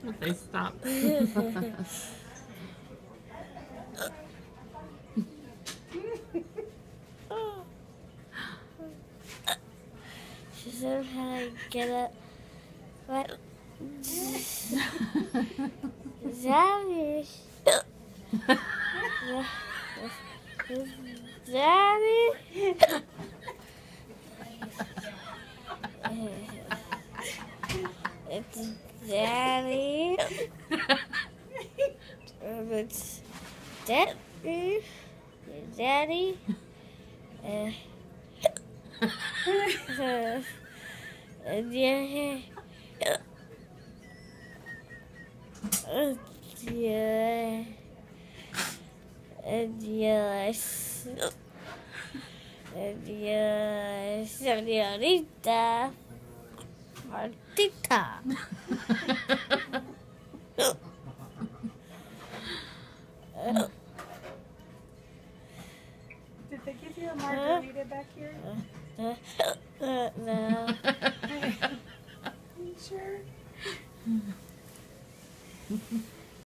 If they stop. She said how to get it. What? Daddy. Daddy. It's Daddy. It's Daddy. Daddy. Yeah. Yes. Señorita Martita. Did they give you a margarita back here? No.